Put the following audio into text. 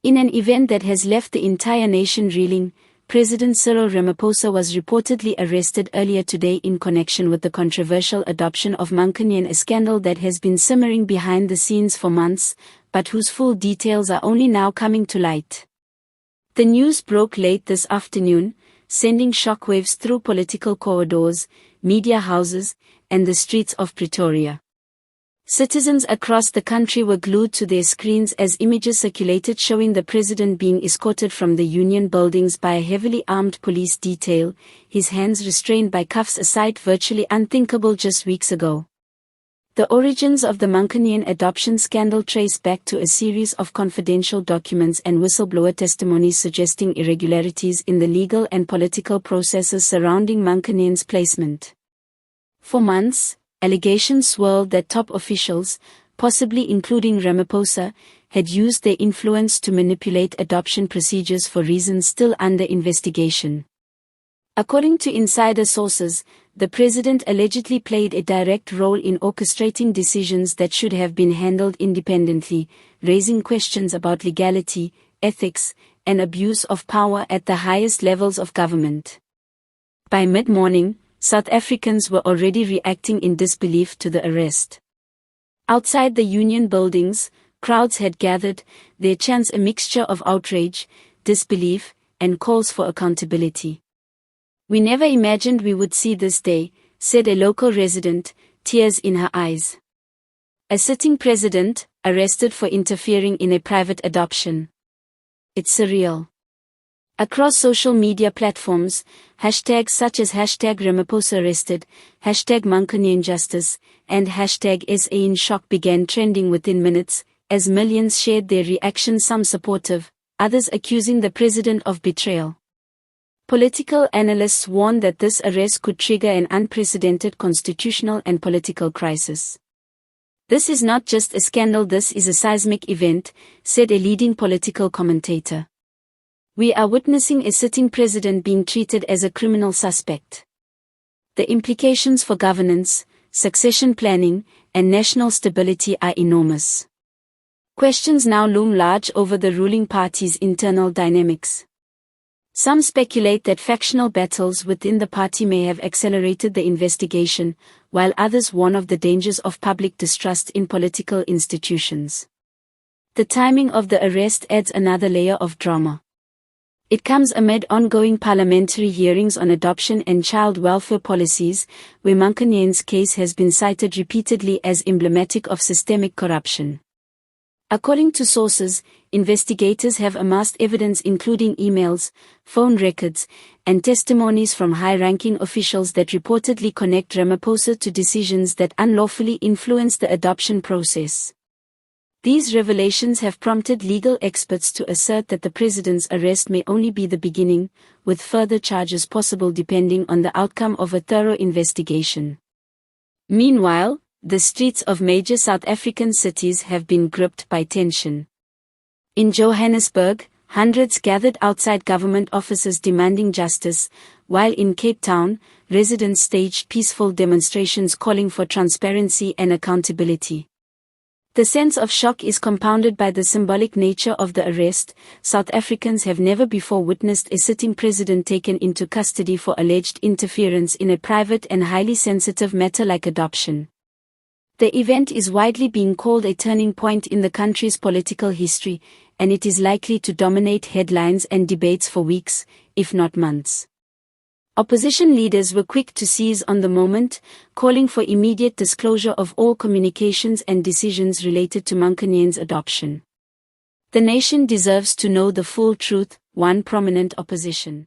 In an event that has left the entire nation reeling, President Cyril Ramaphosa was reportedly arrested earlier today in connection with the controversial adoption of Monkonyane, a scandal that has been simmering behind the scenes for months, but whose full details are only now coming to light. The news broke late this afternoon, sending shockwaves through political corridors, media houses, and the streets of Pretoria. Citizens across the country were glued to their screens as images circulated showing the president being escorted from the Union buildings by a heavily armed police detail, his hands restrained by cuffs, a sight virtually unthinkable just weeks ago. The origins of the Monkonyane adoption scandal trace back to a series of confidential documents and whistleblower testimonies suggesting irregularities in the legal and political processes surrounding Monkonyane's placement. For months, allegations swirled that top officials, possibly including Ramaphosa, had used their influence to manipulate adoption procedures for reasons still under investigation. According to insider sources, the president allegedly played a direct role in orchestrating decisions that should have been handled independently, raising questions about legality, ethics, and abuse of power at the highest levels of government. By mid-morning, South Africans were already reacting in disbelief to the arrest. Outside the Union buildings, crowds had gathered, their chants a mixture of outrage, disbelief, and calls for accountability. "We never imagined we would see this day," said a local resident, tears in her eyes. A sitting president, arrested for interfering in a private adoption. It's surreal. Across social media platforms, hashtags such as #Ramaphosa arrested, #Monkonyane justice, and #SA in shock began trending within minutes, as millions shared their reactions, some supportive, others accusing the president of betrayal. Political analysts warn that this arrest could trigger an unprecedented constitutional and political crisis. "This is not just a scandal, this is a seismic event," said a leading political commentator. "We are witnessing a sitting president being treated as a criminal suspect. The implications for governance, succession planning, and national stability are enormous." Questions now loom large over the ruling party's internal dynamics. Some speculate that factional battles within the party may have accelerated the investigation, while others warn of the dangers of public distrust in political institutions. The timing of the arrest adds another layer of drama. It comes amid ongoing parliamentary hearings on adoption and child welfare policies, where Monkonyane's case has been cited repeatedly as emblematic of systemic corruption. According to sources, investigators have amassed evidence including emails, phone records, and testimonies from high-ranking officials that reportedly connect Ramaphosa to decisions that unlawfully influence the adoption process. These revelations have prompted legal experts to assert that the president's arrest may only be the beginning, with further charges possible depending on the outcome of a thorough investigation. Meanwhile, the streets of major South African cities have been gripped by tension. In Johannesburg, hundreds gathered outside government offices demanding justice, while in Cape Town, residents staged peaceful demonstrations calling for transparency and accountability. The sense of shock is compounded by the symbolic nature of the arrest. South Africans have never before witnessed a sitting president taken into custody for alleged interference in a private and highly sensitive matter like adoption. The event is widely being called a turning point in the country's political history, and it is likely to dominate headlines and debates for weeks, if not months. Opposition leaders were quick to seize on the moment, calling for immediate disclosure of all communications and decisions related to Monkonyane's adoption. "The nation deserves to know the full truth," one prominent opposition